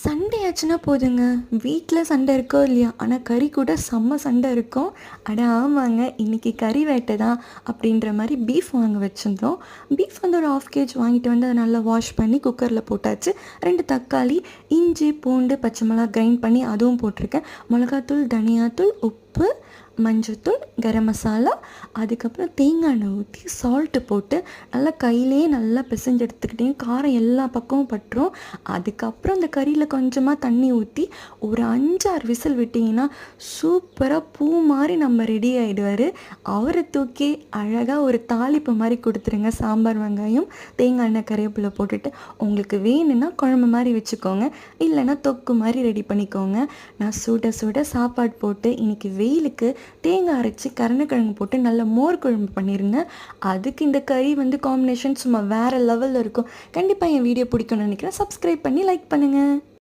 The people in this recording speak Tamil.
சண்டே ஆச்சுன்னா போதுங்க. வீட்ல சண்டை இருக்கோ இல்லையா, ஆனா கறி கூட செம்ம சண்டை இருக்கும். அட ஆமாங்க, இன்னைக்கு கறி வேட்டை தான் அப்படின்ற மாரி பீஃப் வாங்க வச்சிருந்தோம். பீஃப் வந்து ஒரு 1/2 கேஜ் வாங்கிட்டு வந்து அதை நல்லா வாஷ் பண்ணி குக்கரில் போட்டாச்சு. 2 தக்காளி, இஞ்சி, பூண்டு, பச்சை மிளகா கிரைண்ட் பண்ணி அதுவும் போட்டிருக்கேன். மிளகாத்தூள், தனியாத்தூள், உப்பு, மஞ்சத்தூள், கரம் மசாலா, அதுக்கப்புறம் தேங்காய் எண்ணெய் ஊற்றி சால்ட்டு போட்டு நல்லா கையிலேயே நல்லா பிசைஞ்சு எடுத்துக்கிட்டேன். காரம் எல்லா பக்கமும் பட்டுரும். அதுக்கப்புறம் இந்த கறியில் கொஞ்சமாக தண்ணி ஊற்றி ஒரு 5-6 விசில் விட்டிங்கன்னா சூப்பராக பூ மாதிரி நம்ம ரெடி ஆகிடுவார். அவரை தூக்கி அழகாக ஒரு தாளிப்பு மாதிரி கொடுத்துருங்க. சாம்பார், வெங்காயம், தேங்காய் எண்ணெய், கறிவேப்பிலை போட்டுட்டு உங்களுக்கு வேணும்னா குழம்பு மாதிரி வச்சுக்கோங்க, இல்லைன்னா தொக்கு மாதிரி ரெடி பண்ணிக்கோங்க. நான் சுட சுட சாப்பாடு போட்டு இன்றைக்கி வெயிலுக்கு தேங்காய் அரைச்சி கருணக்கிழங்கு போட்டு நல்ல மோர் குழம்பு பண்ணிடுங்க. அதுக்கு இந்த கறி வந்து காம்பினேஷன் சும்மா வேறு லெவலில் இருக்கும். கண்டிப்பாக என் வீடியோ பிடிக்கும்னு நினைக்கிறேன். சப்ஸ்கிரைப் பண்ணி லைக் பண்ணுங்கள்.